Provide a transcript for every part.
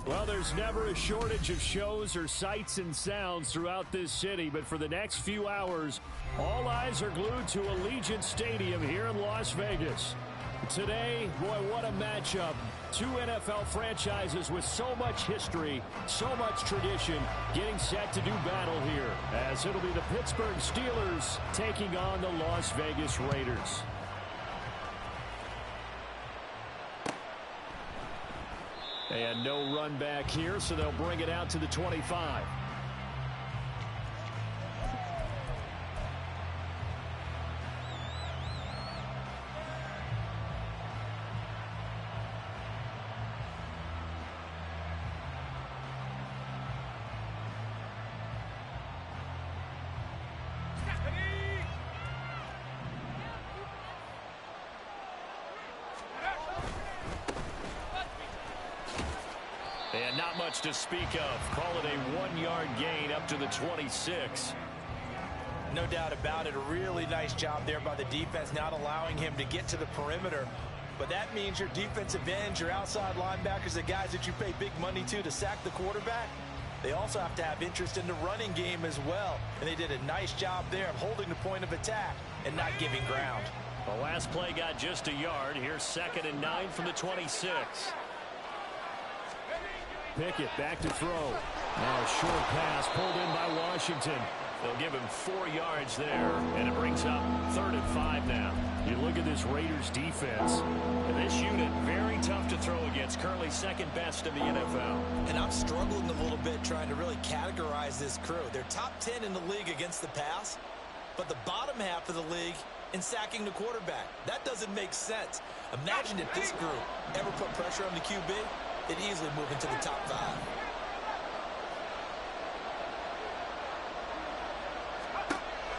Well, there's never a shortage of shows or sights and sounds throughout this city, but for the next few hours, all eyes are glued to Allegiant Stadium here in Las Vegas. Today, boy, what a matchup. Two NFL franchises with so much history, so much tradition, getting set to do battle here, as it'll be the Pittsburgh Steelers taking on the Las Vegas Raiders. And no run back here, so they'll bring it out to the 25. And not much to speak of. Call it a 1-yard gain up to the 26. No doubt about it. A really nice job there by the defense, not allowing him to get to the perimeter. But that means your defensive ends, your outside linebackers, the guys that you pay big money to sack the quarterback, they also have to have interest in the running game as well. And they did a nice job there of holding the point of attack and not giving ground. The last play got just a yard. Here's 2nd and 9 from the 26. Pickett back to throw. Now a short pass pulled in by Washington. They'll give him 4 yards there, and it brings up 3rd and 5 now. You look at this Raiders defense, and this unit very tough to throw against, currently 2nd best in the NFL. And I'm struggling a little bit trying to really categorize this crew. They're top 10 in the league against the pass, but the bottom half of the league in sacking the quarterback. That doesn't make sense. Imagine if this group ever put pressure on the QB, they'd easily move into the top 5.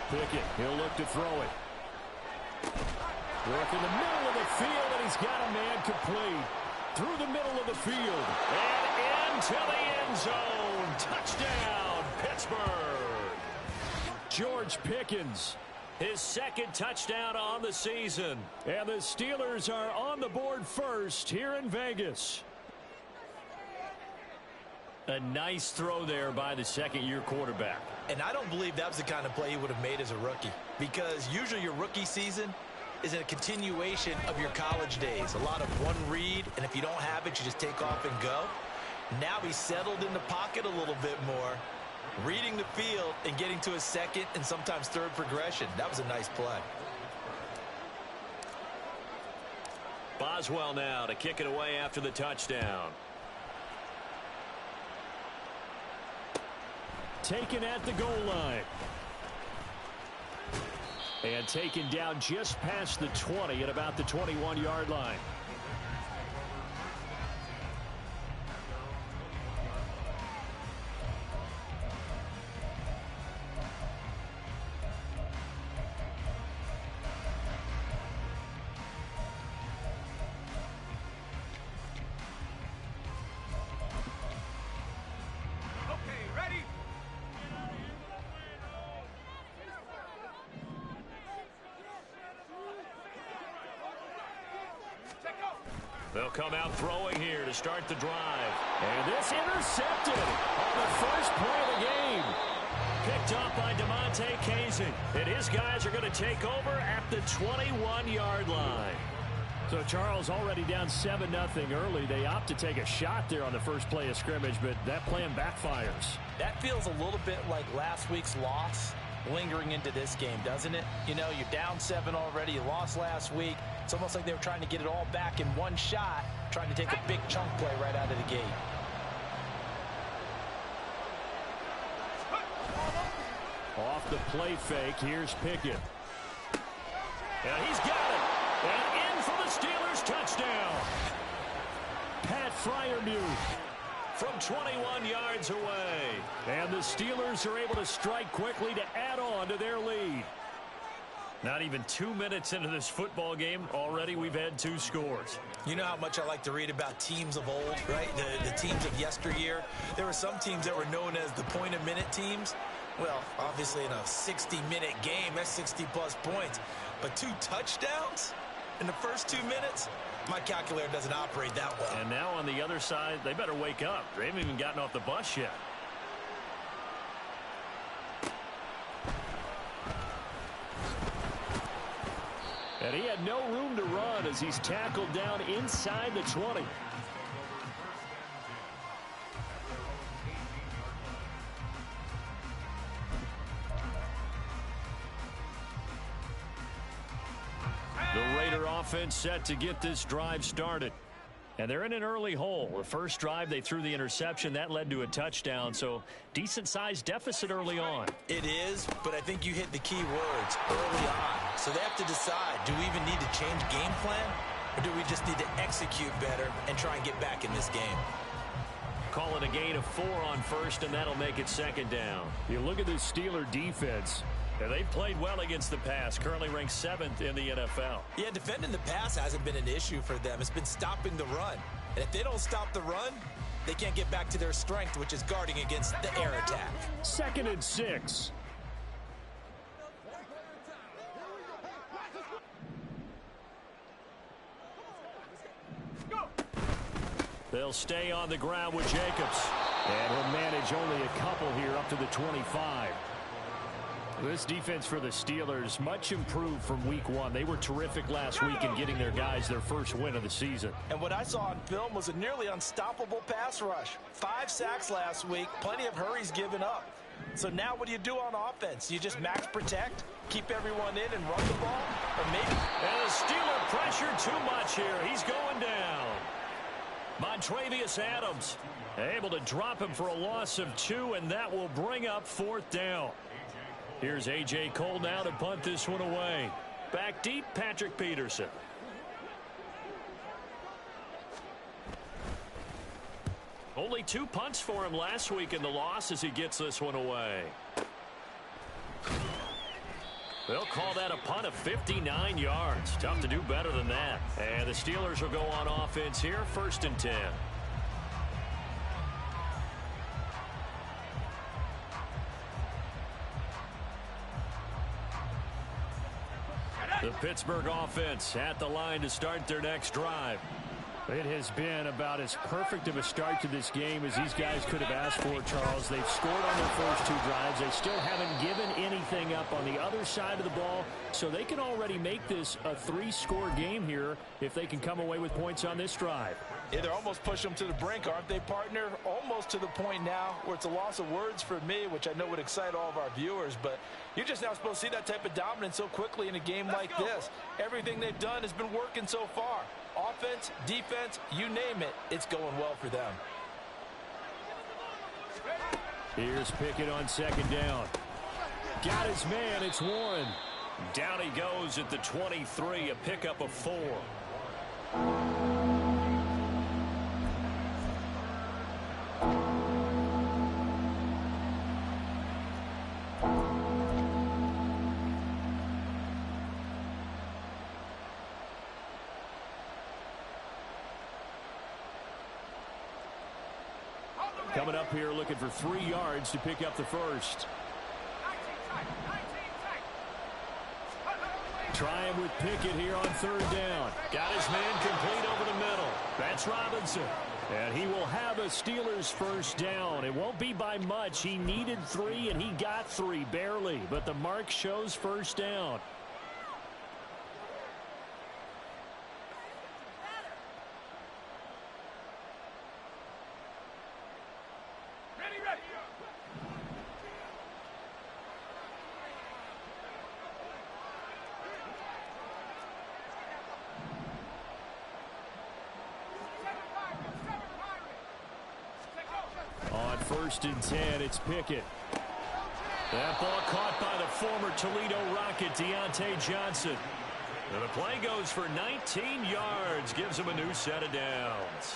Pickett, he'll look to throw it. Work in the middle of the field, and he's got a man complete. Through the middle of the field. And into the end zone. Touchdown, Pittsburgh. George Pickens, his 2nd touchdown on the season. And the Steelers are on the board first here in Vegas. A nice throw there by the 2nd-year quarterback. And I don't believe that was the kind of play he would have made as a rookie, because usually your rookie season is a continuation of your college days. A lot of one read, and if you don't have it, you just take off and go. Now he's settled in the pocket a little bit more, reading the field and getting to his 2nd and sometimes 3rd progression. That was a nice play. Boswell now to kick it away after the touchdown. Taken at the goal line. And taken down just past the 20 at about the 21-yard line. They'll come out throwing here to start the drive. And this intercepted on the first play of the game. Picked up by DeMonte Casey. And his guys are going to take over at the 21-yard line. So Charles already down 7-0 early. They opt to take a shot there on the first play of scrimmage, but that plan backfires. That feels a little bit like last week's loss lingering into this game, doesn't it? You know, you're down 7 already. You lost last week. It's almost like they were trying to get it all back in one shot, trying to take a big chunk play right out of the gate. Off the play fake, here's Pickett. And he's got it. And in for the Steelers touchdown. Pat Freiermuth from 21 yards away. And the Steelers are able to strike quickly to add on to their lead. Not even 2 minutes into this football game, already we've had 2 scores. You know how much I like to read about teams of old, right? The teams of yesteryear. There were some teams that were known as the point-a-minute teams. Well, obviously in a 60-minute game, that's 60-plus points. But 2 touchdowns? In the first 2 minutes, my calculator doesn't operate that well. And now on the other side, they better wake up. They haven't even gotten off the bus yet. And he had no room to run as he's tackled down inside the 20. The Raider offense set to get this drive started. And they're in an early hole. The first drive, they threw the interception. That led to a touchdown, so decent-sized deficit early on. It is, but I think you hit the key words early on. So they have to decide, do we even need to change game plan, or do we just need to execute better and try and get back in this game? Call it a gain of 4 on first, and that'll make it second down. You look at this Steeler defense. And they've played well against the pass, currently ranked 7th in the NFL. Yeah, defending the pass hasn't been an issue for them. It's been stopping the run. And if they don't stop the run, they can't get back to their strength, which is guarding against the air attack. 2nd and 6. They'll stay on the ground with Jacobs. And he'll manage only a couple here up to the 25. This defense for the Steelers, much improved from week 1. They were terrific last week in getting their guys their first win of the season. And what I saw on film was a nearly unstoppable pass rush. 5 sacks last week, plenty of hurries given up. So now what do you do on offense? You just max protect, keep everyone in and run the ball? Or maybe... And the Steeler pressure too much here. He's going down. Montravius Adams able to drop him for a loss of 2, and that will bring up 4th down. Here's A.J. Cole now to punt this one away. Back deep, Patrick Peterson. Only 2 punts for him last week in the loss as he gets this one away. They'll call that a punt of 59 yards. Tough to do better than that. And the Steelers will go on offense here, 1st and 10. The Pittsburgh offense at the line to start their next drive. It has been about as perfect of a start to this game as these guys could have asked for, Charles. They've scored on their first 2 drives. They still haven't given anything up on the other side of the ball, so they can already make this a 3-score game here if they can come away with points on this drive. Yeah, they're almost pushing them to the brink, aren't they, partner? Almost to the point now where it's a loss of words for me, which I know would excite all of our viewers, but you're just now supposed to see that type of dominance so quickly in a game like this. Everything they've done has been working so far. Offense, defense, you name it, it's going well for them. Here's Pickett on 2nd down. Got his man, it's Warren. Down he goes at the 23, a pickup of 4. Coming up here looking for 3 yards to pick up the first. Trying with Pickett here on 3rd down. Got his man complete over the middle. That's Robinson. And he will have a Steelers first down. It won't be by much. He needed 3 and he got 3 barely. But the mark shows first down. On 1st and 10, it's Pickett. That ball caught by the former Toledo Rocket, Deontay Johnson. And the play goes for 19 yards, gives him a new set of downs.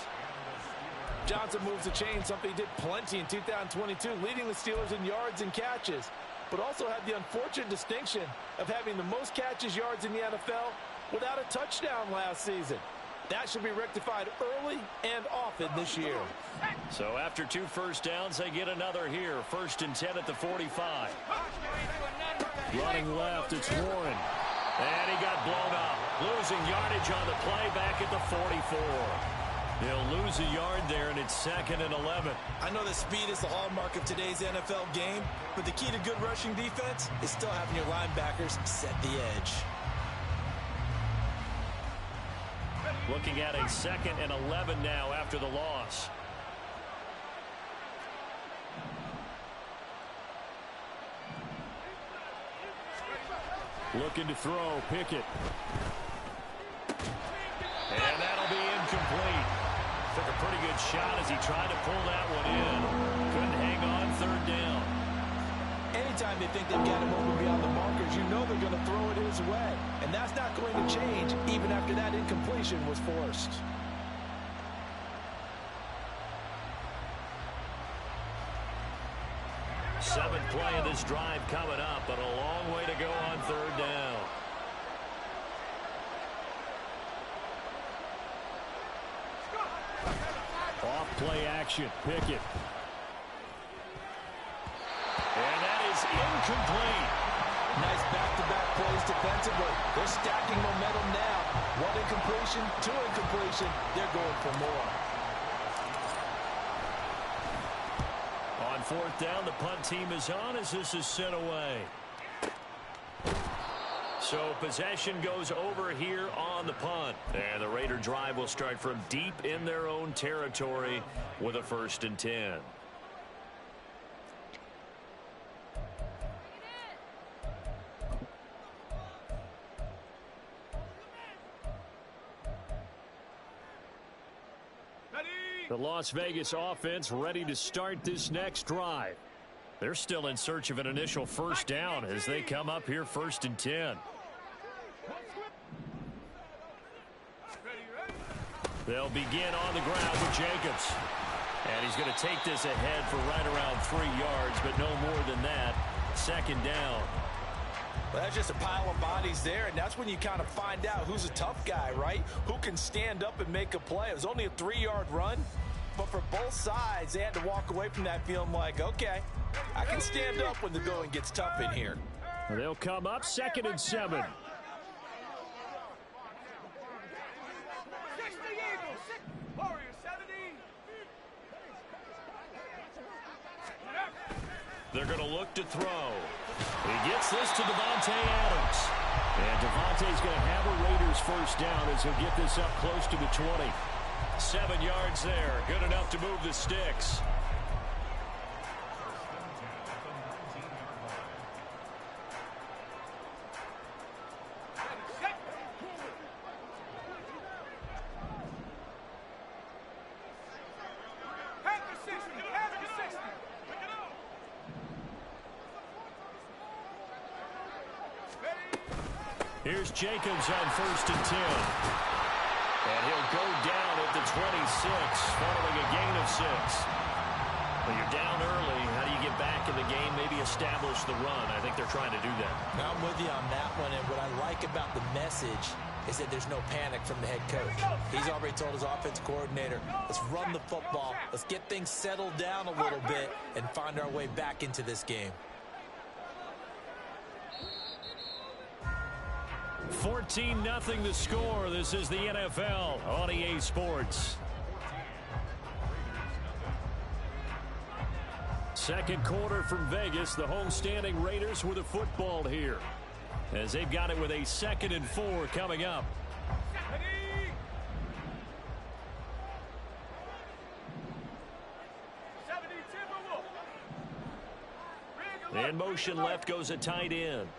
Johnson moves the chain, something he did plenty in 2022, leading the Steelers in yards and catches, but also had the unfortunate distinction of having the most catches yards in the NFL without a touchdown last season. That should be rectified early and often this year. So after 2 first downs, they get another here. 1st and 10 at the 45. Running left, it's Warren. And he got blown up. Losing yardage on the play back at the 44. He'll lose a yard there, and it's 2nd and 11. I know that speed is the hallmark of today's NFL game, but the key to good rushing defense is still having your linebackers set the edge. Looking at a 2nd and 11 now after the loss. Looking to throw, Pickett. And that'll be incomplete. Took a pretty good shot as he tried to pull that one in. Couldn't hang on 3rd down. Anytime they think they've got him over beyond the markers, you know they're going to throw it his way. And that's not going to change even after that incompletion was forced. Seventh play of this drive coming up, but a long way to go on 3rd down. Off play action, Pickett. And that is incomplete. Nice back-to-back plays defensively. They're stacking momentum now. 1 incompletion, 2 incompletion. They're going for more. On 4th down, the punt team is on as this is sent away. So possession goes over here on the punt. And the Raider drive will start from deep in their own territory with a 1st and 10. The Las Vegas offense ready to start this next drive. They're still in search of an initial 1st down as they come up here 1st and 10. They'll begin on the ground with Jacobs. And he's going to take this ahead for right around 3 yards, but no more than that. 2nd down. Well, that's just a pile of bodies there, and that's when you kind of find out who's a tough guy, right? Who can stand up and make a play. It was only a 3-yard run, but for both sides, they had to walk away from that feeling like, okay, I can stand up when the going gets tough in here. They'll come up 2nd and 7. They're going to look to throw. He gets this to Davante Adams. And Davante's going to have a Raiders 1st down as he'll get this up close to the 20. 7 yards there. Good enough to move the sticks. Here's Jacobs on 1st and 10. And he'll go down at the 26, following a gain of 6. When you're down early, how do you get back in the game, maybe establish the run? I think they're trying to do that. I'm with you on that one, and what I like about the message is that there's no panic from the head coach. He's already told his offense coordinator, let's run the football, let's get things settled down a little bit and find our way back into this game. 14-0 the score. This is the NFL on EA Sports. Second quarter from Vegas. The homestanding Raiders with a football here, as they've got it with a 2nd and 4 coming up. In motion left goes a tight end.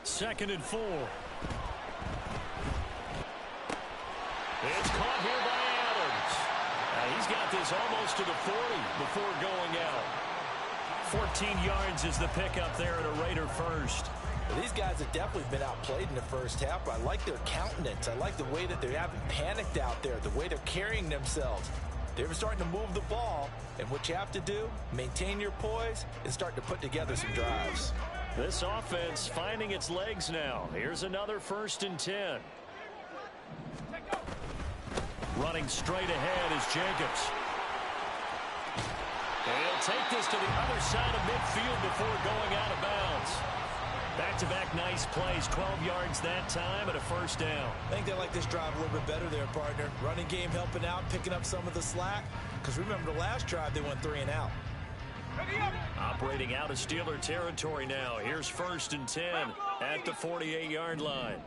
2nd and 4. It's caught here by Adams. He's got this almost to the 40 before going out. 14 yards is the pickup there at a Raider 1st. Well, these guys have definitely been outplayed in the first half, but I like their countenance. I like the way that they haven't panicked out there, the way they're carrying themselves. They're starting to move the ball, and what you have to do, maintain your poise and start to put together some drives. This offense finding its legs now. Here's another 1st and 10. Running straight ahead is Jacobs. take this to the other side of midfield before going out of bounds. Back-to-back nice plays, 12 yards that time, and a first down. I think they like this drive a little bit better there, partner. Running game helping out, picking up some of the slack. Because remember, the last drive, they went 3 and out. Operating out of Steeler territory now. Here's 1st and 10 at the 48-yard line.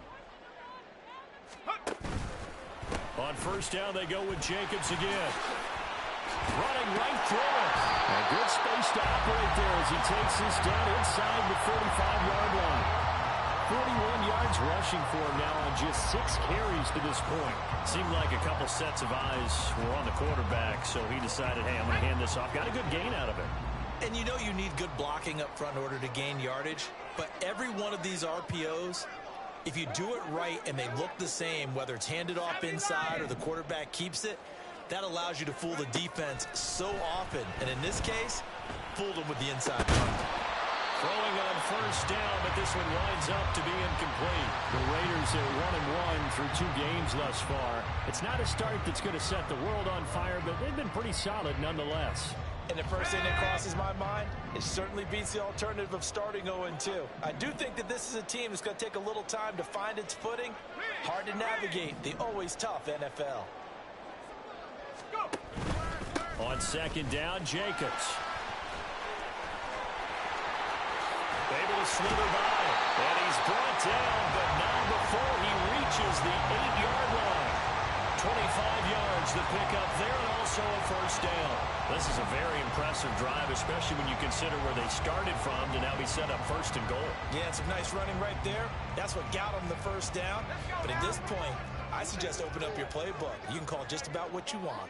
On first down, they go with Jacobs again. Running right through it. A good space to operate there as he takes this down inside the 45-yard line. 41 yards rushing for him now on just 6 carries to this point. Seemed like a couple sets of eyes were on the quarterback, so he decided, hey, I'm going to hand this off. Got a good gain out of it. And you know you need good blocking up front in order to gain yardage. But every one of these RPOs, if you do it right and they look the same, whether it's handed off inside or the quarterback keeps it, that allows you to fool the defense so often. And in this case, fooled them with the inside run. Throwing on first down, but this one winds up to be incomplete. The Raiders are 1-1 through 2 games thus far. It's not a start that's going to set the world on fire, but they've been pretty solid nonetheless. And the first thing that crosses my mind, it certainly beats the alternative of starting 0-2. I do think that this is a team that's going to take a little time to find its footing. Hard to navigate the always tough NFL. On second down, Jacobs. Able to slither by. And he's brought down, but not before he reaches the 8-yard line. 25 yards the pickup there, and also a first down. This is a very impressive drive, especially when you consider where they started from to now be set up 1st and goal. Yeah, some nice running right there. That's what got them the first down. But at this point, I suggest open up your playbook. You can call just about what you want.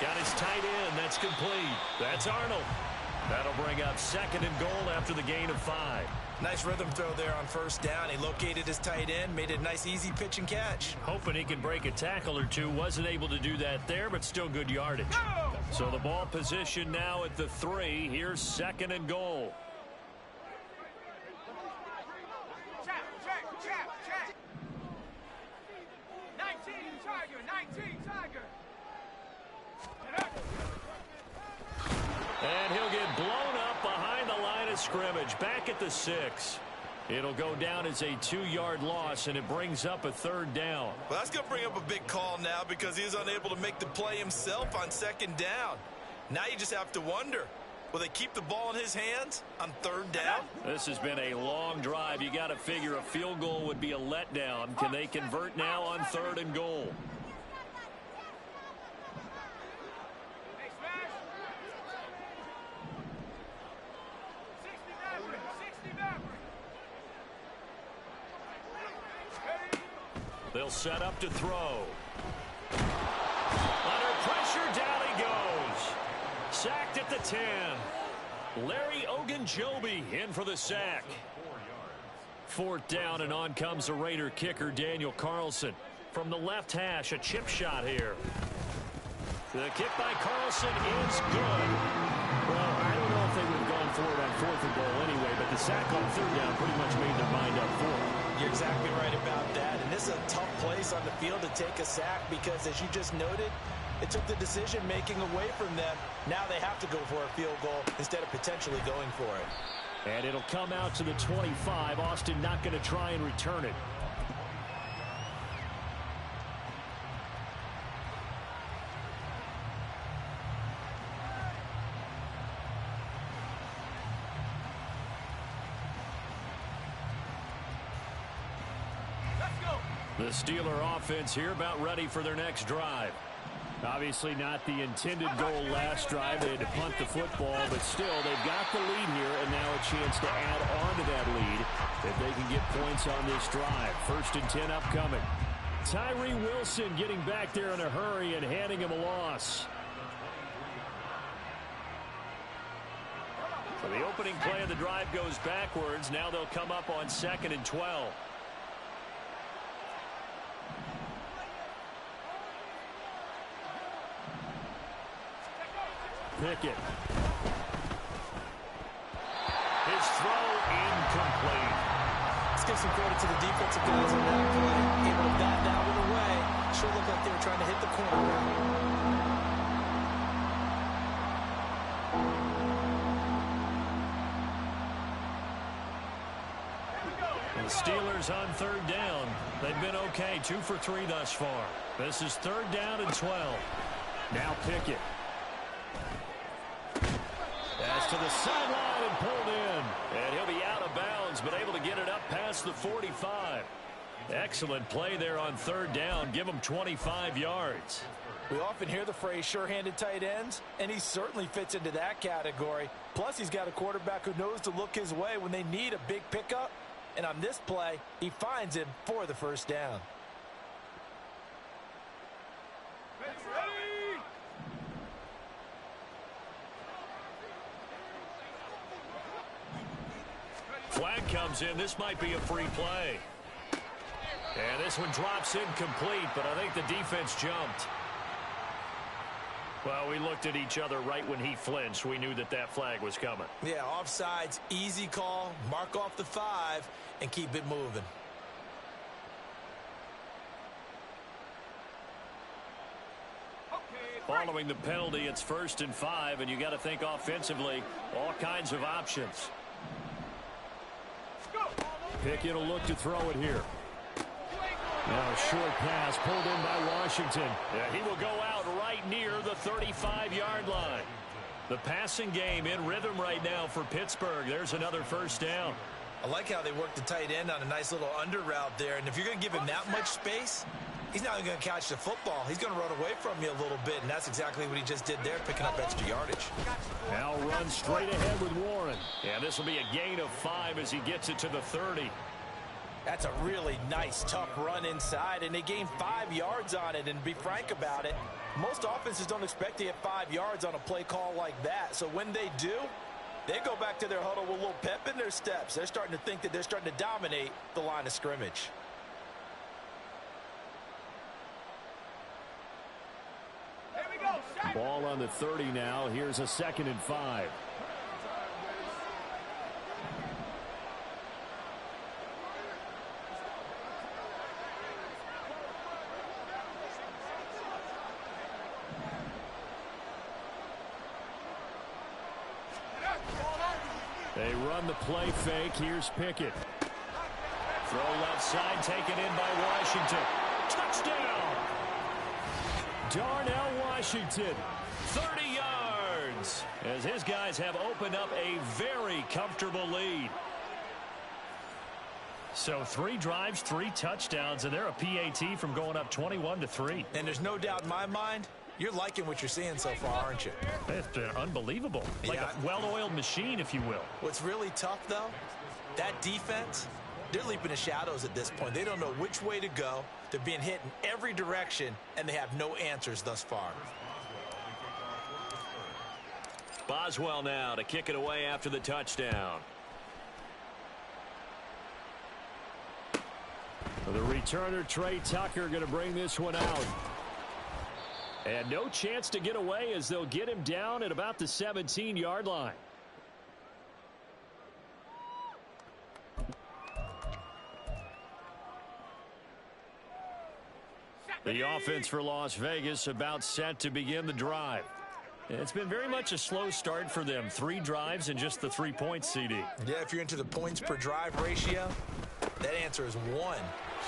Got his tight end. That's complete. That's Arnold. That'll bring up 2nd and goal after the gain of 5. Nice rhythm throw there on first down. He located his tight end, made it a nice, easy pitch and catch. Hoping he can break a tackle or two. Wasn't able to do that there, but still good yardage. So the ball position now at the 3. Here's 2nd and goal. Check. 19 Tiger. And he'll get blown up behind the line of scrimmage. Back at the 6. It'll go down as a 2-yard loss, and it brings up a 3rd down. Well, that's going to bring up a big call now because he's unable to make the play himself on 2nd down. Now you just have to wonder, will they keep the ball in his hands on 3rd down? This has been a long drive. You got to figure a field goal would be a letdown. Can they convert now on 3rd and goal? They'll set up to throw. Under pressure, down he goes. Sacked at the 10. Larry Ogunjobi in for the sack. 4th down, and on comes the Raider kicker, Daniel Carlson. From the left hash, a chip shot here. The kick by Carlson is good. Well, I don't know if they would have gone for it on 4th and goal anyway, but the sack on 3rd down pretty much made their mind up for it. You're exactly right about that. And this is a tough place on the field to take a sack because, as you just noted, it took the decision-making away from them. Now they have to go for a field goal instead of potentially going for it. And it'll come out to the 25. Austin not going to try and return it. The Steeler offense here about ready for their next drive. Obviously not the intended goal last drive. They had to punt the football, but still they've got the lead here, and now a chance to add on to that lead if they can get points on this drive. 1st and 10 upcoming. Tyree Wilson getting back there in a hurry and handing him a loss. So the opening play of the drive goes backwards. Now they'll come up on 2nd and 12. Pickett. His throw incomplete. It's give some credit to the defensive guys on that play. Able to bat that one away. Sure looked like they were trying to hit the corner. The Steelers on third down. They've been okay, 2 for 3 thus far. This is third down and 12. Now Pickett. That's to the sideline and pulled in. And he'll be out of bounds, but able to get it up past the 45. Excellent play there on third down. Give him 25 yards. We often hear the phrase sure-handed tight ends, and he certainly fits into that category. Plus, he's got a quarterback who knows to look his way when they need a big pickup. And on this play, he finds him for the first down. Flag comes in. This might be a free play. And this one drops incomplete, but I think the defense jumped. Well, we looked at each other right when he flinched. We knew that that flag was coming. Yeah, offsides, easy call, mark off the 5, and keep it moving. Following the penalty, it's 1st and 5, and you got to think offensively, all kinds of options. Pickett will look to throw it here. Now a short pass pulled in by Washington. Yeah, he will go out right near the 35-yard line. The passing game in rhythm right now for Pittsburgh. There's another first down. I like how they work the tight end on a nice little under route there. And if you're going to give him that much space, he's not even going to catch the football. He's going to run away from you a little bit, and that's exactly what he just did there, picking up extra yardage. Now run straight ahead with Warren. Yeah, this will be a gain of 5 as he gets it to the 30. That's a really nice, tough run inside, and they gained 5 yards on it. And to be frank about it, most offenses don't expect to get 5 yards on a play call like that. So when they do, they go back to their huddle with a little pep in their steps. They're starting to think that they're starting to dominate the line of scrimmage. Ball on the 30 now. Here's a 2nd and 5. They run the play fake. Here's Pickett. Throw left side, taken in by Washington. Touchdown! Darnell Washington, 30 yards, as his guys have opened up a very comfortable lead. So 3 drives, 3 touchdowns, and they're a PAT from going up 21-3. And there's no doubt in my mind, you're liking what you're seeing so far, aren't you? It's been unbelievable. Like a well-oiled machine, if you will. What's really tough, though, that defense, they're leaping the shadows at this point. They don't know which way to go. They're being hit in every direction, and they have no answers thus far. Boswell now to kick it away after the touchdown. The returner, Trey Tucker, going to bring this one out. And no chance to get away as they'll get him down at about the 17-yard line. The offense for Las Vegas about set to begin the drive. It's been very much a slow start for them. 3 drives and just the 3 points, CD. Yeah, if you're into the points per drive ratio, that answer is 1.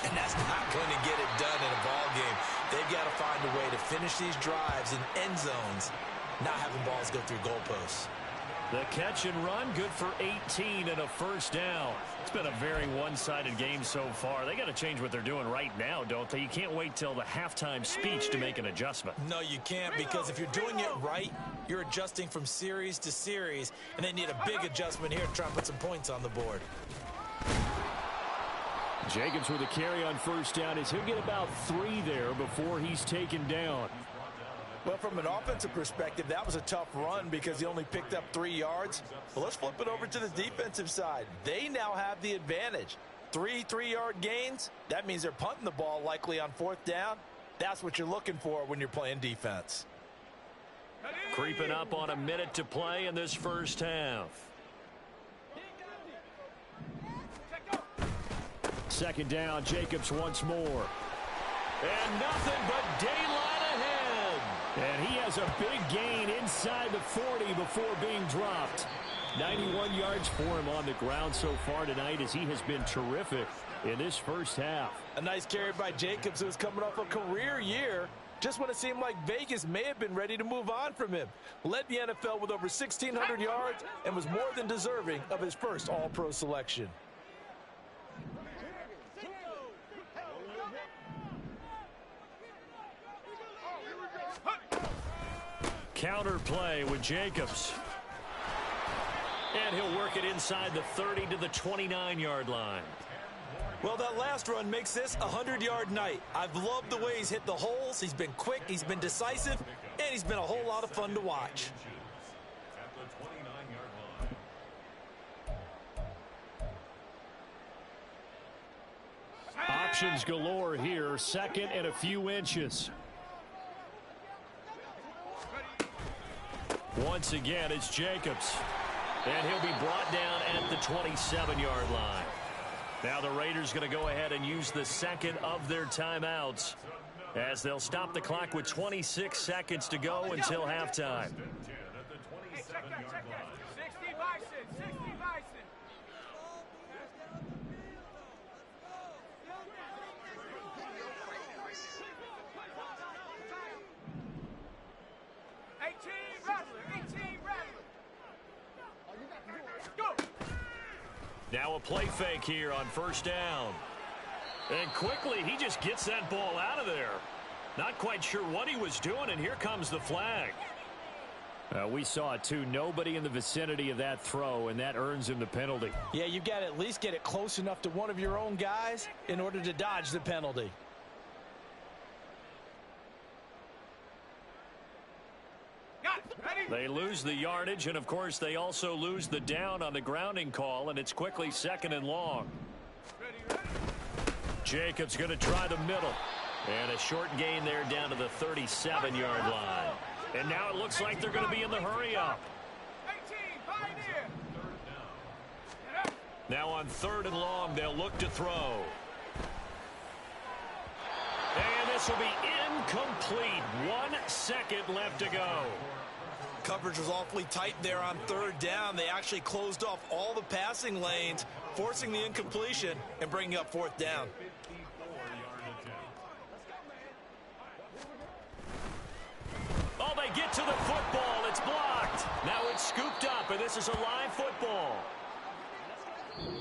And that's not going to get it done in a ball game. They've got to find a way to finish these drives in end zones, not having balls go through goalposts. The catch and run, good for 18 and a first down. It's been a very one-sided game so far. They got to change what they're doing right now, don't they? You can't wait till the halftime speech to make an adjustment. No, you can't, because if you're doing it right, you're adjusting from series to series, and they need a big adjustment here to try and put some points on the board. Jacobs with a carry on first down as he'll get about 3 there before he's taken down. Well, from an offensive perspective, that was a tough run because he only picked up 3 yards. Well, let's flip it over to the defensive side. They now have the advantage. 3 3-yard gains. That means they're punting the ball likely on 4th down. That's what you're looking for when you're playing defense. Creeping up on a minute to play in this first half. second down. Jacobs once more. And nothing but daylight ahead. And he has a big gain inside the 40 before being dropped. 91 yards for him on the ground so far tonight as he has been terrific in this first half. A nice carry by Jacobs, who's coming off a career year. Just when it seemed like Vegas may have been ready to move on from him. Led the NFL with over 1,600 yards and was more than deserving of his first All-Pro selection. Counter play with Jacobs. And he'll work it inside the 30 to the 29-yard line. Well, that last run makes this a 100-yard night. I've loved the way he's hit the holes. He's been quick, he's been decisive, and he's been a whole lot of fun to watch. Options galore here. Second and a few inches. Once again, it's Jacobs. And he'll be brought down at the 27-yard line. Now the Raiders going to go ahead and use the second of their timeouts as they'll stop the clock with 26 seconds to go until halftime. Hey, check that. 60 Bison, 60 Bison. Now a play fake here on first down. And quickly, he just gets that ball out of there. Not quite sure what he was doing, and here comes the flag. We saw it, too. Nobody in the vicinity of that throw, and that earns him the penalty. Yeah, you've got to at least get it close enough to one of your own guys in order to dodge the penalty. They lose the yardage, and, of course, they also lose the down on the grounding call, and it's quickly second and long. Jacobs going to try the middle. And a short gain there down to the 37-yard line. And now it looks like they're going to be in the hurry-up. Now on third and long, they'll look to throw. And this will be incomplete. 1 second left to go. Coverage was awfully tight there on third down. They actually closed off all the passing lanes, forcing the incompletion and bringing up fourth down. Oh, they get to the football. It's blocked. Now it's scooped up, and this is a live football.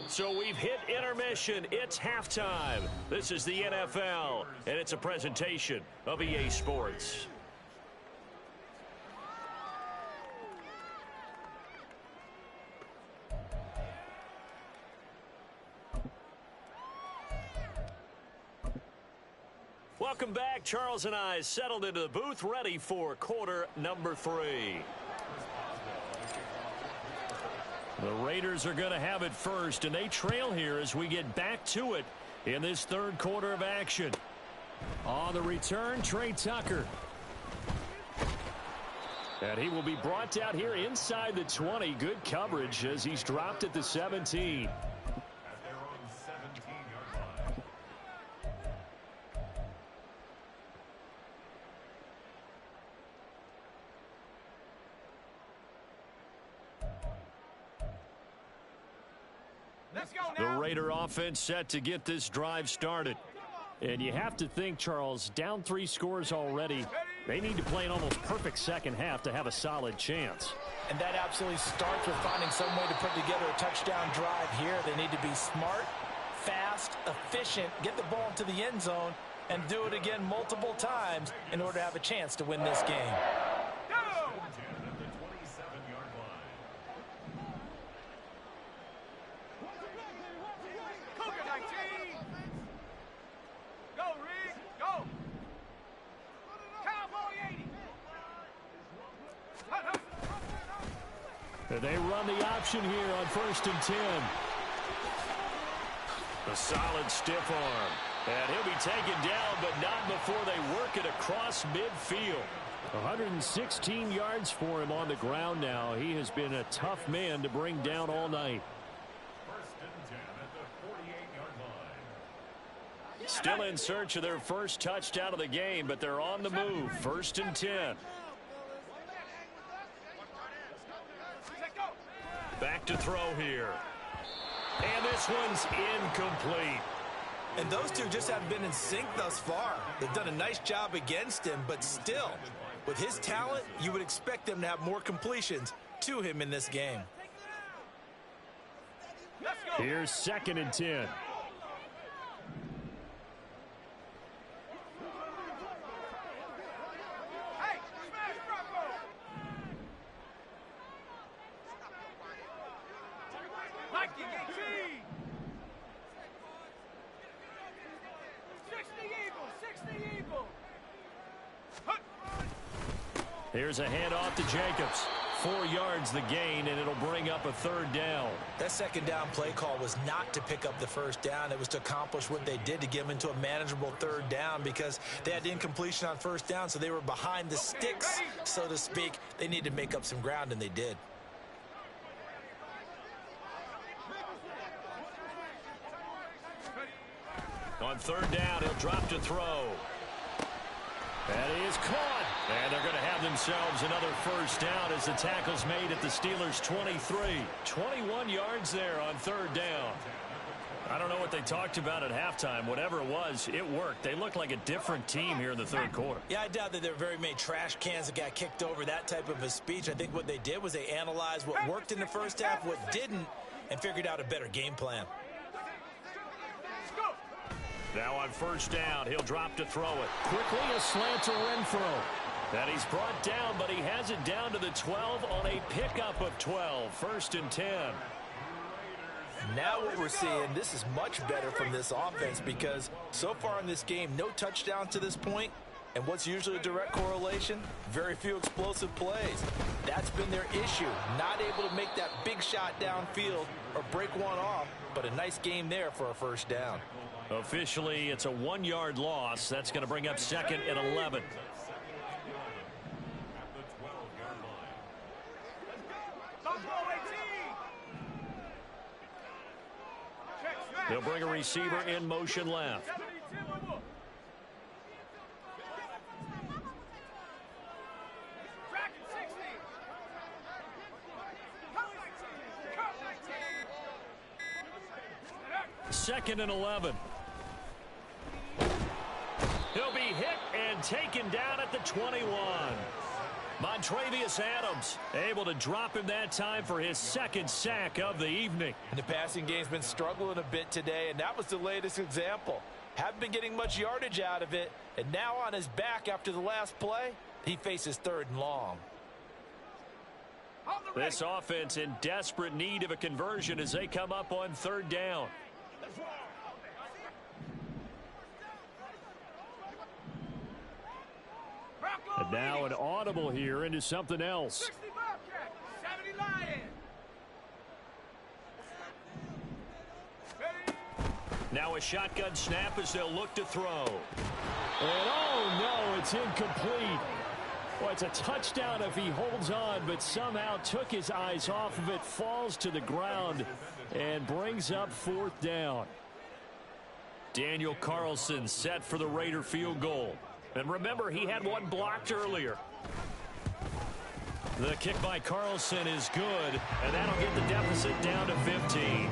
So we've hit intermission. It's halftime. This is the NFL, and it's a presentation of EA Sports. Welcome back. Charles and I settled into the booth, ready for quarter number 3. The Raiders are going to have it first, and they trail here as we get back to it in this third quarter of action. On the return, Trey Tucker. And he will be brought down here inside the 20. Good coverage as he's dropped at the 17. The Raider offense set to get this drive started. And you have to think, Charles, down 3 scores already. They need to play an almost perfect second half to have a solid chance. And that absolutely starts with finding some way to put together a touchdown drive here. They need to be smart, fast, efficient, get the ball into the end zone, and do it again multiple times in order to have a chance to win this game. They run the option here on 1st and 10. A solid stiff arm. And he'll be taken down, but not before they work it across midfield. 116 yards for him on the ground now. He has been a tough man to bring down all night. 1st and 10 at the 48-yard line. Still in search of their first touchdown of the game, but they're on the move. 1st and 10. Back to throw here. And this one's incomplete. And those two just haven't been in sync thus far. They've done a nice job against him, but still, with his talent, you would expect them to have more completions to him in this game. Here's 2nd and 10. Here's a handoff to Jacobs. 4 yards the gain, and it'll bring up a 3rd down. That 2nd down play call was not to pick up the 1st down. It was to accomplish what they did to get them into a manageable 3rd down because they had incompletion on 1st down, so they were behind the sticks, so to speak. They needed to make up some ground, and they did. On 3rd down, he'll drop to throw. That is caught. And they're going to have themselves another 1st down as the tackle's made at the Steelers' 23. 21 yards there on 3rd down. I don't know what they talked about at halftime. Whatever it was, it worked. They looked like a different team here in the 3rd quarter. Yeah, I doubt that there were very many trash cans that got kicked over, that type of a speech. I think what they did was they analyzed what worked in the 1st half, what didn't, and figured out a better game plan. Now on 1st down, he'll drop to throw it. Quickly a slant to Renfro. And he's brought down, but he has it down to the 12 on a pickup of 12. 1st and 10. Now what we're seeing, this is much better from this offense because so far in this game, no touchdown to this point. And what's usually a direct correlation? Very few explosive plays. That's been their issue. Not able to make that big shot downfield or break one off, but a nice game there for a 1st down. Officially, it's a 1-yard loss. That's going to bring up 2nd and 11. They'll bring a receiver in motion left. Second and 11. He'll be hit and taken down at the 21. Montravius Adams able to drop him that time for his 2nd sack of the evening. And the passing game's been struggling a bit today, and that was the latest example. Haven't been getting much yardage out of it, and now on his back after the last play, he faces 3rd and long. This offense in desperate need of a conversion as they come up on 3rd down. And now an audible here into something else. Now a shotgun snap as they'll look to throw. And oh no, it's incomplete. Well, it's a touchdown if he holds on, but somehow took his eyes off of it, falls to the ground, and brings up 4th down. Daniel Carlson set for the Raider field goal. And remember, he had one blocked earlier. The kick by Carlson is good, and that'll get the deficit down to 15.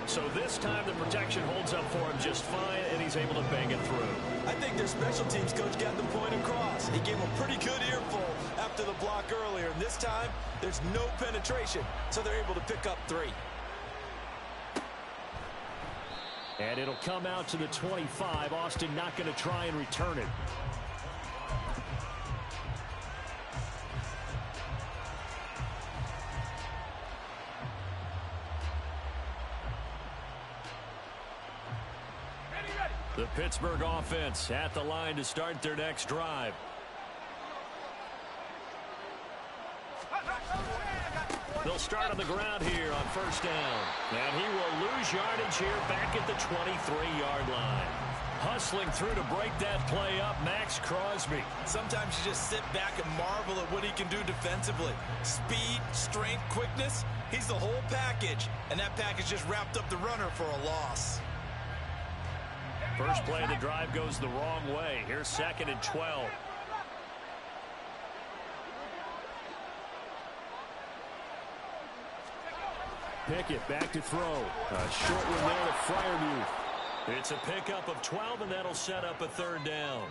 So this time the protection holds up for him just fine, and he's able to bang it through. I think their special teams coach got the point across. He gave him a pretty good earful after the block earlier, and this time there's no penetration, so they're able to pick up 3. And it'll come out to the 25. Austin not going to try and return it. The Pittsburgh offense at the line to start their next drive. They'll start on the ground here on 1st down. And he will lose yardage here back at the 23-yard line. Hustling through to break that play up, Max Crosby. Sometimes you just sit back and marvel at what he can do defensively. Speed, strength, quickness, he's the whole package. And that package just wrapped up the runner for a loss. First play of the drive goes the wrong way. Here's 2nd and 12. Pickett back to throw. A short one there to Freiermuth. It's a pickup of 12, and that'll set up a 3rd down.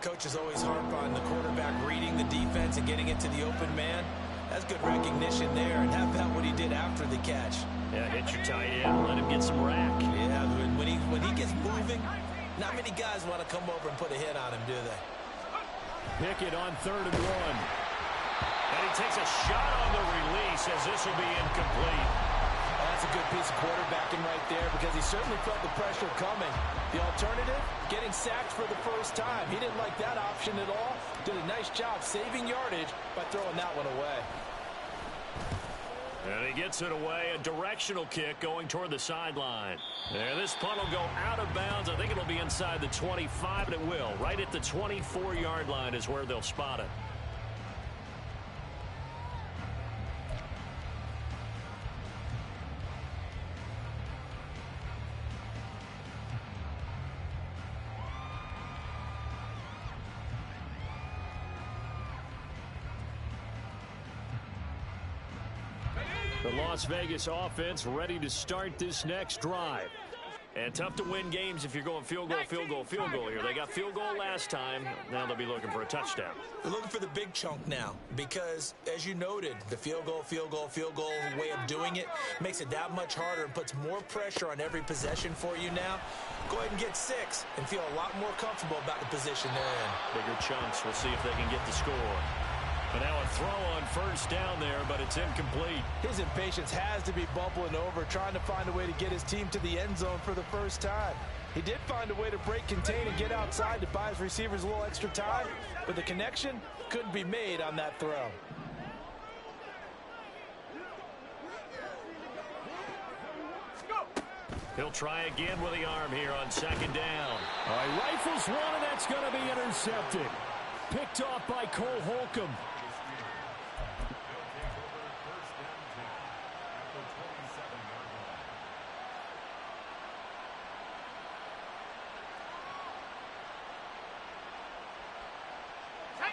Coaches always harp on the quarterback reading the defense and getting it to the open man. That's good recognition there. And how about what he did after the catch? Yeah, hit your tight end. Let him get some rack. Yeah, when he gets moving, not many guys want to come over and put a hit on him, do they? Pickett on 3rd and 1. And he takes a shot on the release as this will be incomplete. That's a good piece of quarterbacking right there because he certainly felt the pressure coming. The alternative, getting sacked for the first time. He didn't like that option at all. Did a nice job saving yardage by throwing that one away. And he gets it away. A directional kick going toward the sideline. And this punt will go out of bounds. I think it'll be inside the 25, and it will. Right at the 24-yard line is where they'll spot it. The Las Vegas offense ready to start this next drive. And tough to win games if you're going field goal, field goal, field goal here. They got field goal last time. Now they'll be looking for a touchdown. They're looking for the big chunk now because, as you noted, the field goal way of doing it makes it that much harder and puts more pressure on every possession for you now. Go ahead and get 6 and feel a lot more comfortable about the position they're in. Bigger chunks. We'll see if they can get the score. But now a throw on 1st down there, but it's incomplete. His impatience has to be bubbling over, trying to find a way to get his team to the end zone for the first time. He did find a way to break contain and get outside to buy his receivers a little extra time, but the connection couldn't be made on that throw. He'll try again with the arm here on 2nd down. All right, rifles one, and that's going to be intercepted. Picked off by Cole Holcomb.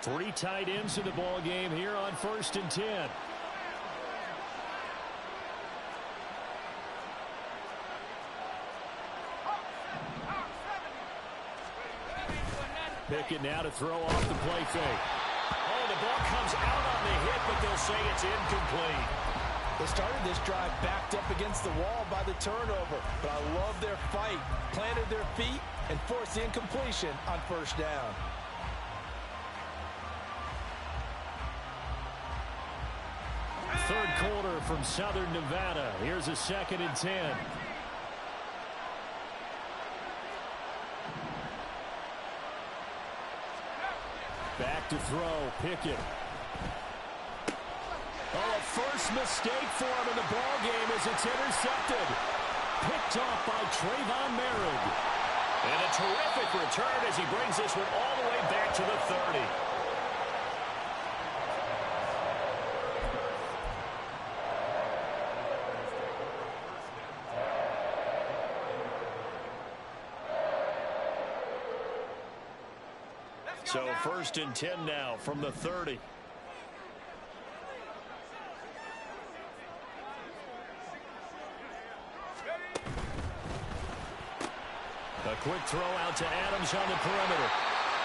Three tight ends in the ball game here on 1st and 10. Pickett now to throw off the play fake. Oh, the ball comes out on the hit, but they'll say it's incomplete. They started this drive backed up against the wall by the turnover, but I love their fight. Planted their feet and forced the incompletion on 1st down. Third quarter from Southern Nevada. Here's a 2nd and 10. Back to throw, Pickett. Oh, a first mistake for him in the ball game as it's intercepted. Picked off by Trayvon Merritt. And a terrific return as he brings this one all the way back to the 30. So 1st and 10 now from the 30. A quick throw out to Adams on the perimeter.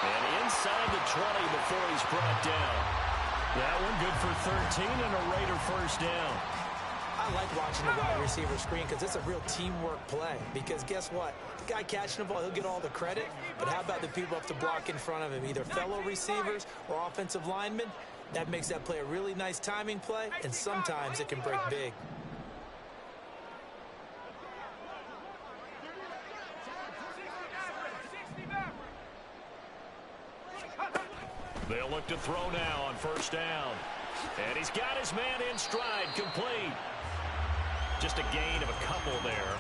And inside the 20 before he's brought down. That one good for 13 and a Raider 1st down. I like watching the wide receiver screen because it's a real teamwork play. Because guess what? The guy catching the ball, he'll get all the credit. But how about the people up to block in front of him? Either fellow receivers or offensive linemen. That makes that play a really nice timing play. And sometimes it can break big. They'll look to throw now on 1st down. And he's got his man in stride, complete. Just a gain of a couple there.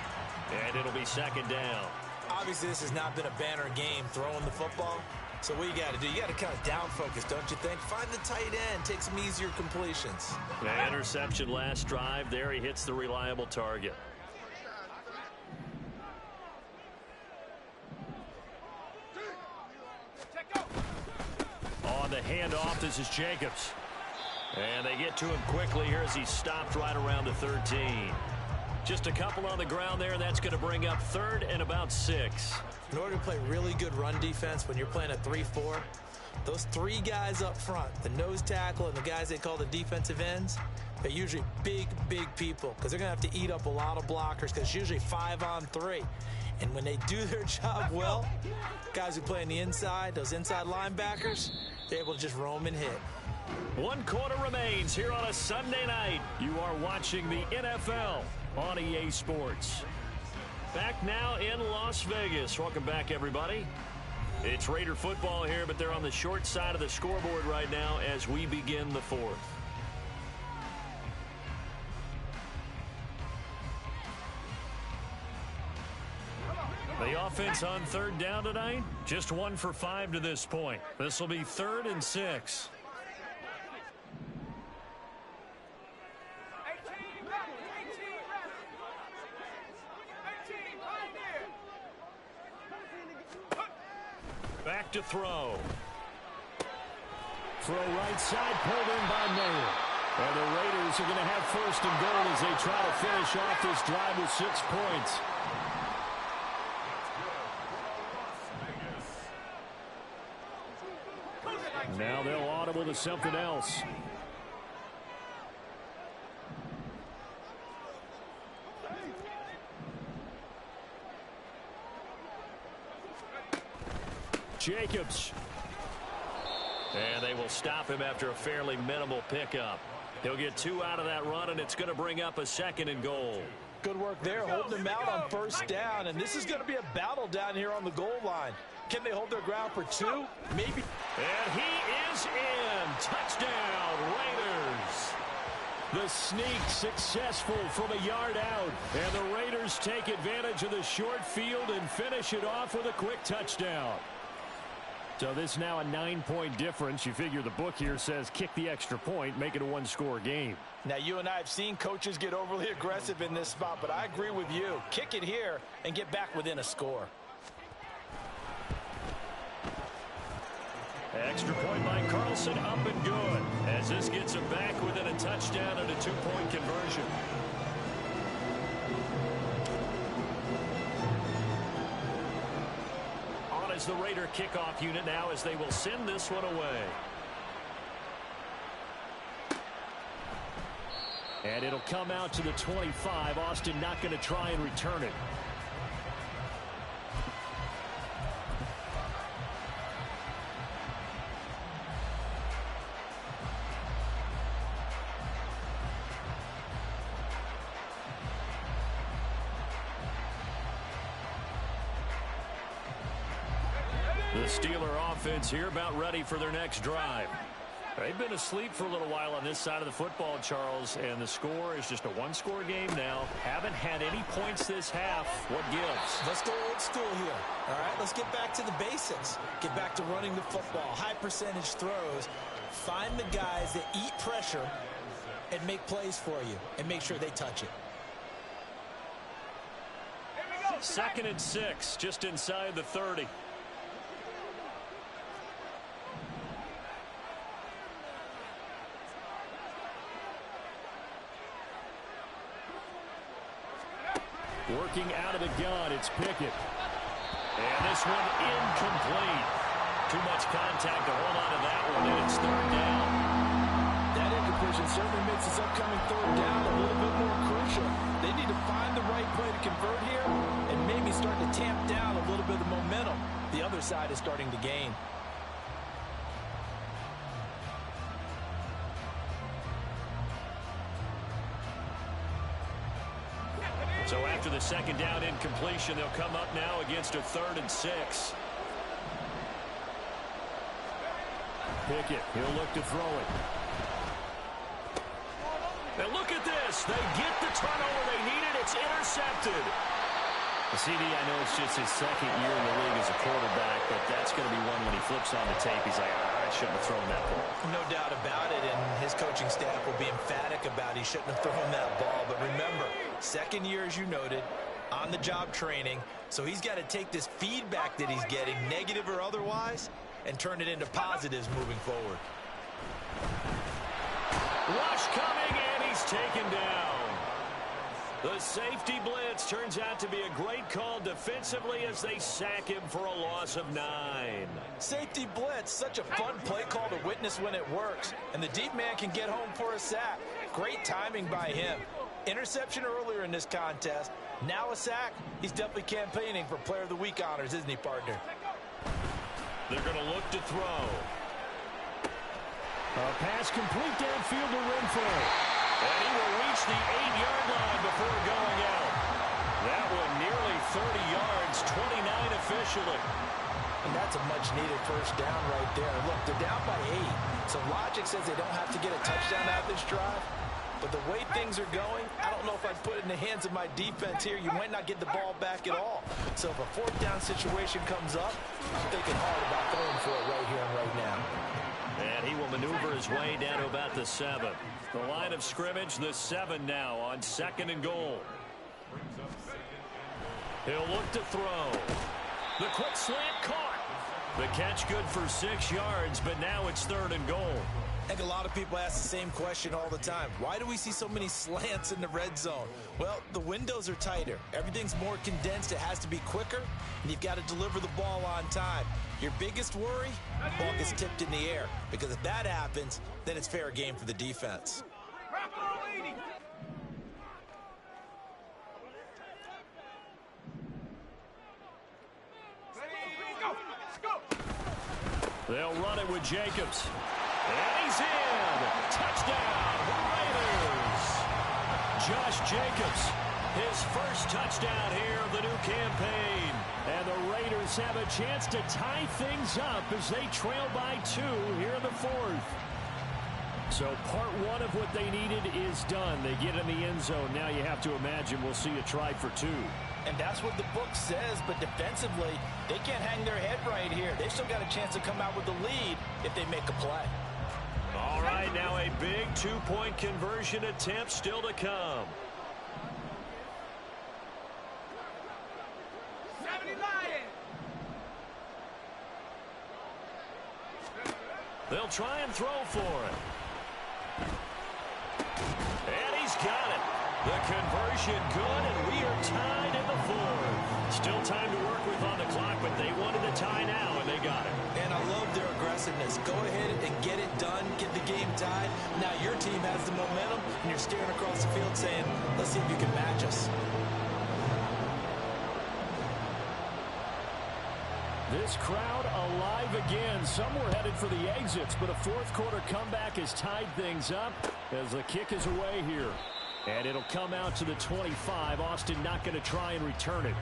And it'll be 2nd down. Obviously, this has not been a banner game throwing the football. So what you got to do, you got to kind of down focus, don't you think? Find the tight end, take some easier completions. The interception last drive. There he hits the reliable target. handoff. This is Jacobs. And they get to him quickly here as he's stopped right around the 13. Just a couple on the ground there, and that's going to bring up 3rd and about 6. In order to play really good run defense when you're playing a 3-4, those 3 guys up front, the nose tackle and the guys they call the defensive ends, they're usually big, big people because they're going to have to eat up a lot of blockers because it's usually 5-on-3. And when they do their job well, guys who play on the inside, those inside linebackers, they're able to just roam and hit. 1 quarter remains here on a Sunday night. You are watching the NFL on EA Sports. Back now in Las Vegas. Welcome back, everybody. It's Raider football here, but they're on the short side of the scoreboard right now as we begin the 4th. The offense on 3rd down tonight, just 1 for 5 to this point. This will be 3rd and 6. Back to throw. Throw right side, pulled in by Mayer. And the Raiders are going to have 1st and goal as they try to finish off this drive with 6 points. Now they'll audible to something else. Jacobs. And they will stop him after a fairly minimal pickup. He'll get 2 out of that run, and it's going to bring up a 2nd and goal. Good work there, holding him out on 1st down, and this is going to be a battle down here on the goal line. Can they hold their ground for 2? Maybe. And he is in. Touchdown, Raiders. The sneak successful from a yard out. And the Raiders take advantage of the short field and finish it off with a quick touchdown. So this is now a 9-point difference. You figure the book here says kick the extra point, make it a 1-score game. Now, you and I have seen coaches get overly aggressive in this spot, but I agree with you. Kick it here and get back within a score. Extra point by Carlson, up and good. As this gets him back within a touchdown and a 2-point conversion. On is the Raider kickoff unit now as they will send this one away. And it'll come out to the 25. Austin not going to try and return it. The Steeler offense here about ready for their next drive. They've been asleep for a little while on this side of the football, Charles, and the score is just a 1-score game now. Haven't had any points this half. What gives? Let's go old school here. All right, let's get back to the basics. Get back to running the football, high percentage throws. Find the guys that eat pressure and make plays for you and make sure they touch it. 2nd and 6, just inside the 30. Working out of the gun, it's Pickett. And this one incomplete. Too much contact to hold on to that one, and it's 3rd down. That incompletion certainly makes this upcoming 3rd down a little bit more crucial. They need to find the right play to convert here and maybe start to tamp down a little bit of momentum. The other side is starting to gain. So after the 2nd down incompletion, they'll come up now against a 3rd and 6. Pickett, he'll look to throw it. Now look at this. They get the turnover they needed. It's intercepted. CD, I know it's just his 2nd year in the league as a quarterback, but that's going to be one when he flips on the tape. He's like, I shouldn't have thrown that ball. No doubt about it, and his coaching staff will be emphatic about he shouldn't have thrown that ball. But remember, 2nd year, as you noted, on-the-job training, so he's got to take this feedback that he's getting, negative or otherwise, and turn it into positives moving forward. Rush coming, and he's taken down. The safety blitz turns out to be a great call defensively as they sack him for a loss of 9. Safety blitz, such a fun play call to witness when it works. And the deep man can get home for a sack. Great timing by him. Interception earlier in this contest. Now a sack. He's definitely campaigning for Player of the Week honors, isn't he, partner? They're going to look to throw. A pass complete downfield to Renfro. And he will reach the 8-yard line before going out. That one nearly 30 yards, 29 officially. And that's a much-needed first down right there. Look, they're down by 8. So logic says they don't have to get a touchdown out of this drive. But the way things are going, I don't know if I'd put it in the hands of my defense here. You might not get the ball back at all. So if a fourth down situation comes up, I'm thinking hard about going for it right here and right now. And he will maneuver his way down to about the 7. The line of scrimmage, the 7 now on 2nd and goal. He'll look to throw. The quick slant caught. The catch good for 6 yards, but now it's 3rd and goal. I think a lot of people ask the same question all the time. Why do we see so many slants in the red zone? Well, the windows are tighter. Everything's more condensed. It has to be quicker, and you've got to deliver the ball on time. Your biggest worry, ball gets tipped in the air, because if that happens, then it's fair game for the defense. They'll run it with Jacobs. And he's in. Touchdown, Raiders. Josh Jacobs, his first touchdown here of the new campaign. And the Raiders have a chance to tie things up as they trail by 2 here in the 4th. So part 1 of what they needed is done. They get in the end zone. Now you have to imagine we'll see a try for 2. And that's what the book says, but defensively, they can't hang their head right here. They've still got a chance to come out with the lead if they make a play. All right, now a big 2-point conversion attempt still to come. They'll try and throw for it. And he's got it. The conversion good, and we are tied in the 4th. Still time to work with on the clock, but they wanted the tie now, and they got it. And I love their aggressiveness. Go ahead and get it done, get the game tied. Now your team has the momentum, and you're staring across the field saying, let's see if you can match us. This crowd alive again. Some were headed for the exits, but a 4th quarter comeback has tied things up as the kick is away here. And it'll come out to the 25. Austin not going to try and return it.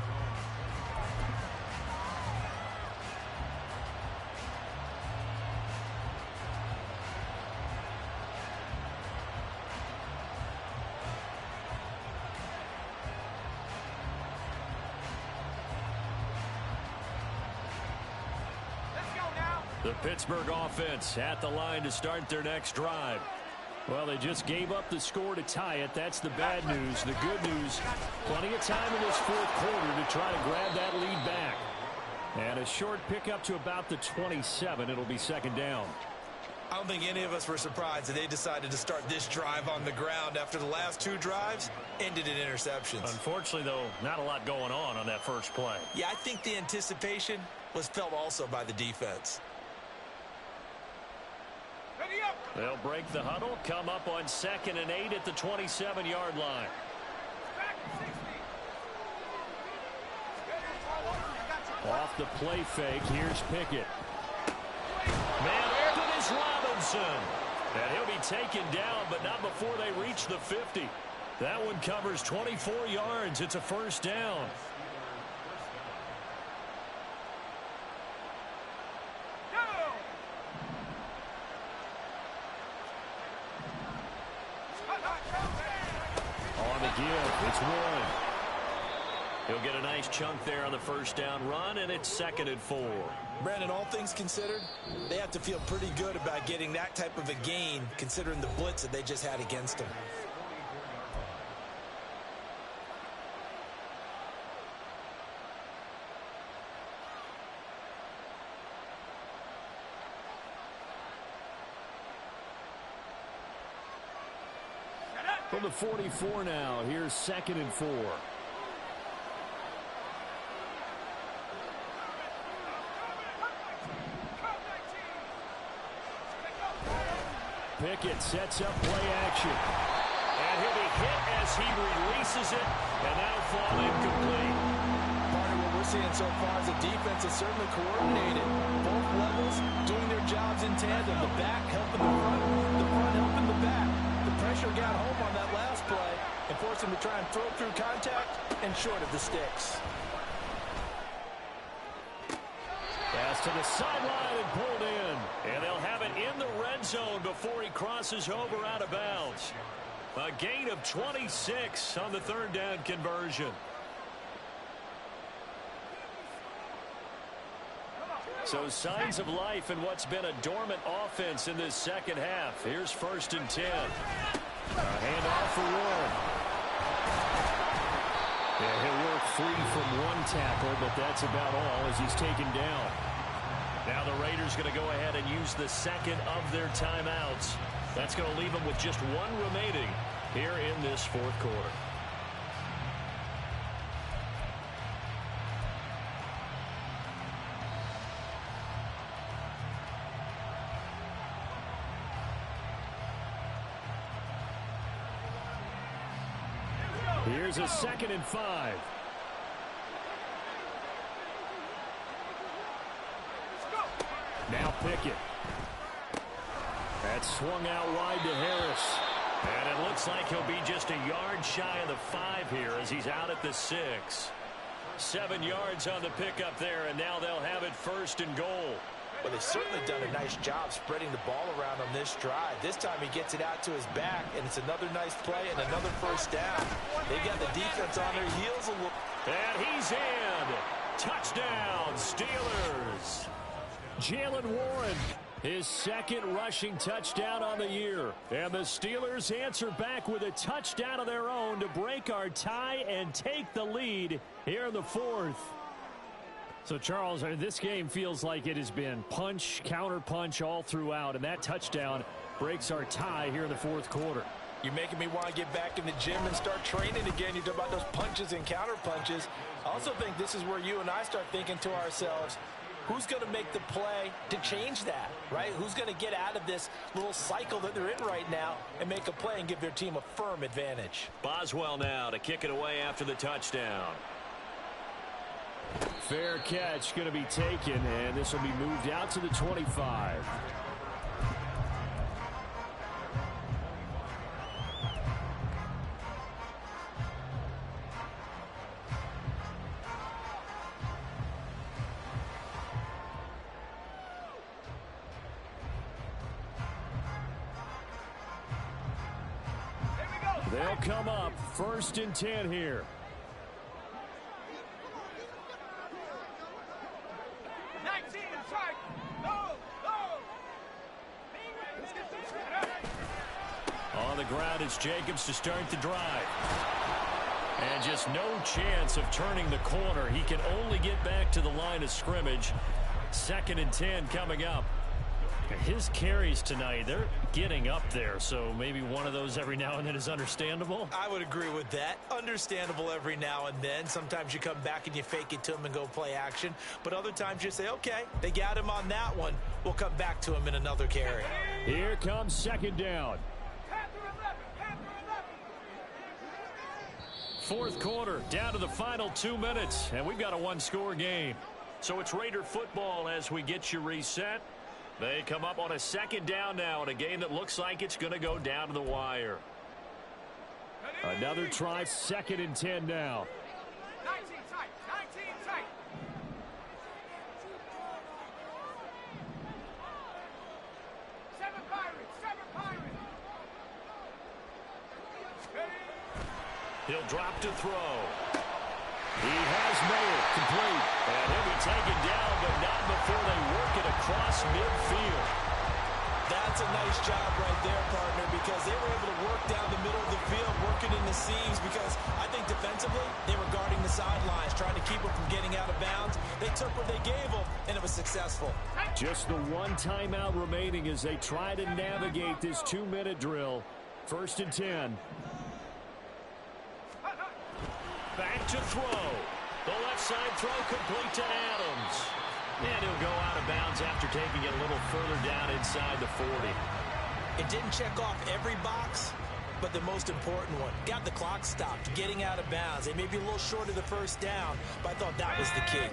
The Pittsburgh offense at the line to start their next drive. Well, they just gave up the score to tie it. That's the bad news. The good news, plenty of time in this 4th quarter to try to grab that lead back. And a short pickup to about the 27. It'll be 2nd down. I don't think any of us were surprised that they decided to start this drive on the ground after the last 2 drives ended in interceptions. Unfortunately, though, not a lot going on that first play. Yeah, I think the anticipation was felt also by the defense. They'll break the huddle, come up on 2nd and 8 at the 27-yard line. Off the play fake, here's Pickett. Man open is Robinson. And he'll be taken down, but not before they reach the 50. That one covers 24 yards. It's a 1st down. It's 1. He'll get a nice chunk there on the 1st down run, and it's 2nd and 4. Brandon, all things considered, they have to feel pretty good about getting that type of a gain, considering the blitz that they just had against them. From the 44 now, here's 2nd and 4. Pickett sets up play action. And he'll be hit as he releases it, and that'll fall incomplete. Part of what we're seeing so far is the defense is certainly coordinated. Both levels doing their jobs in tandem. The back helping the front helping the back. The pressure got home on that last play and forced him to try and throw through contact and short of the sticks. Pass to the sideline and pulled in. And they'll have it in the red zone before he crosses over out of bounds. A gain of 26 on the 3rd down conversion. So signs of life in what's been a dormant offense in this second half. Here's 1st and 10. A handoff for Warren. Yeah, he'll work free from one tackle, but that's about all as he's taken down. Now the Raiders going to go ahead and use the 2nd of their timeouts. That's going to leave them with just 1 remaining here in this 4th quarter. Here's a 2nd and 5. Now Pickett. That's swung out wide to Harris. And it looks like he'll be just a yard shy of the 5 here as he's out at the 6. 7 yards on the pickup there, and now they'll have it 1st and goal. Well, they've certainly done a nice job spreading the ball around on this drive. This time he gets it out to his back, and it's another nice play and another 1st down. They've got the defense on their heels a little. And he's in. Touchdown, Steelers. Jalen Warren, his 2nd rushing touchdown on the year. And the Steelers answer back with a touchdown of their own to break our tie and take the lead here in the 4th. So, Charles, this game feels like it has been punch, counter-punch all throughout, and that touchdown breaks our tie here in the 4th quarter. You're making me want to get back in the gym and start training again. You talk about those punches and counter-punches. I also think this is where you and I start thinking to ourselves, who's going to make the play to change that, right? Who's going to get out of this little cycle that they're in right now and make a play and give their team a firm advantage? Boswell now to kick it away after the touchdown. Fair catch going to be taken, and this will be moved out to the 25. They'll come up 1st and 10 here. On the ground, it's Jacobs to start the drive. And just no chance of turning the corner. He can only get back to the line of scrimmage. 2nd and 10 coming up. His carries tonight, they're getting up there, so maybe one of those every now and then is understandable. I would agree with that. Understandable every now and then. Sometimes you come back and you fake it to him and go play action. But other times you say, okay, they got him on that one. We'll come back to him in another carry. Here comes 2nd down. 4th quarter, down to the final 2 minutes, and we've got a 1-score game. So it's Raider football as we get you reset. They come up on a 2nd down now in a game that looks like it's going to go down to the wire. Another try, 2nd and 10 now. 19 tight, 19 tight. Seven Pirates. He'll drop to throw. He has made it complete. And he'll be taken down, but not before they work it across midfield. That's a nice job right there, partner, because they were able to work down the middle of the field, working in the seams, because I think defensively they were guarding the sidelines, trying to keep them from getting out of bounds. They took what they gave them, and it was successful. Just the 1 timeout remaining as they try to navigate this 2-minute drill. 1st and 10. to throw. The left side throw complete to Adams. And he'll go out of bounds after taking it a little further down inside the 40. It didn't check off every box, but the most important one. Got the clock stopped, getting out of bounds. They may be a little short of the first down, but I thought that was the key.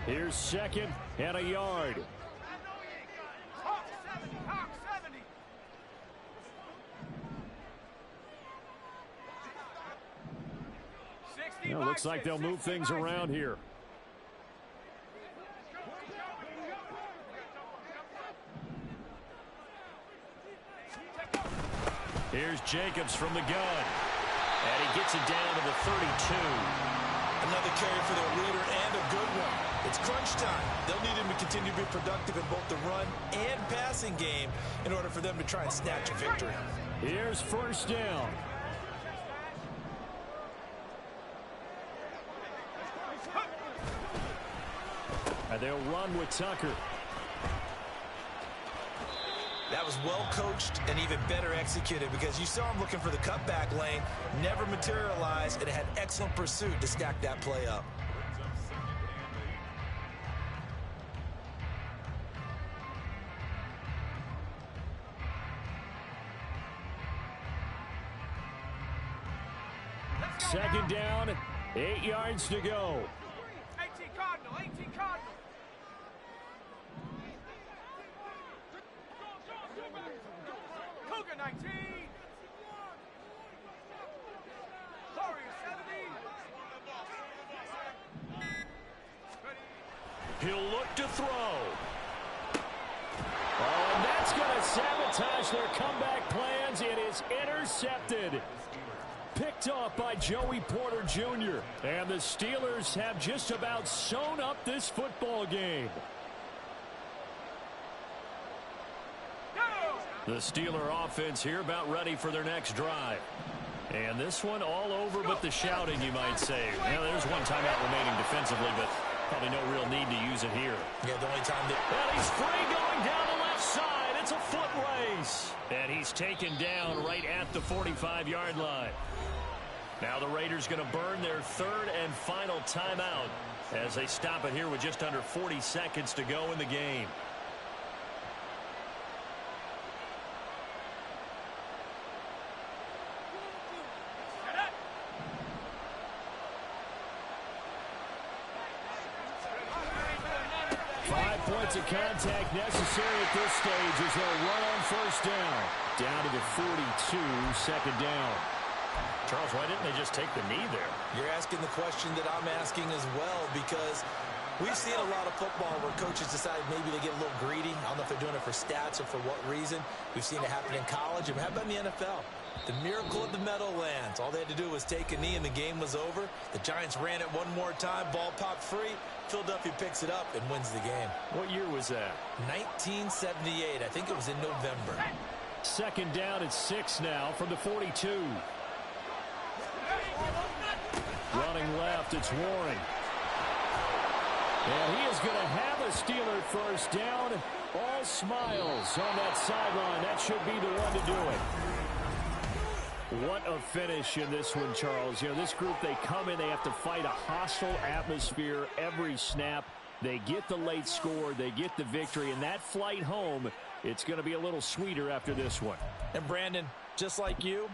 Here's second and a yard. It looks like they'll move things around here. Here's Jacobs from the gun. And he gets it down to the 32. Another carry for their leader and a good one. It's crunch time. They'll need him to continue to be productive in both the run and passing game in order for them to try and snatch a victory. Here's first down. And they'll run with Tucker. That was well coached and even better executed because you saw him looking for the cutback lane, never materialized, and had excellent pursuit to stack that play up. Second down, 8 yards to go. 18 Cardinal, 18 Cardinal. Cougar 19. Warrior 70. He'll look to throw. Oh, and that's going to sabotage their comeback plans. It is intercepted. Picked off by Joey Porter Jr. And the Steelers have just about sewn up this football game. The Steeler offense here about ready for their next drive. And this one all over but the shouting, you might say. Now, there's one timeout remaining defensively, but probably no real need to use it here. Yeah, the only time that... And he's free going down the left side. It's a foot race. And he's taken down right at the 45-yard line. Now the Raiders going to burn their third and final timeout as they stop it here with just under 40 seconds to go in the game. Points of contact necessary at this stage as they'll run on first down. Down to the 42, second down. Charles, why didn't they just take the knee there? You're asking the question that I'm asking as well, because we've seen a lot of football where coaches decide maybe they get a little greedy. I don't know if they're doing it for stats or for what reason. We've seen it happen in college. And how about in the NFL? The miracle of the Meadowlands. All they had to do was take a knee and the game was over. The Giants ran it one more time. Ball popped free. Philadelphia picks it up and wins the game. What year was that? 1978. I think it was in November. Second down at 6 now from the 42. Running left, it's Warren. And he is going to have a Steeler first down. All smiles on that sideline. That should be the one to do it. What a finish in this one, Charles. You know, this group, they come in, they have to fight a hostile atmosphere every snap. They get the late score, they get the victory, and that flight home, it's going to be a little sweeter after this one. And Brandon, just like you,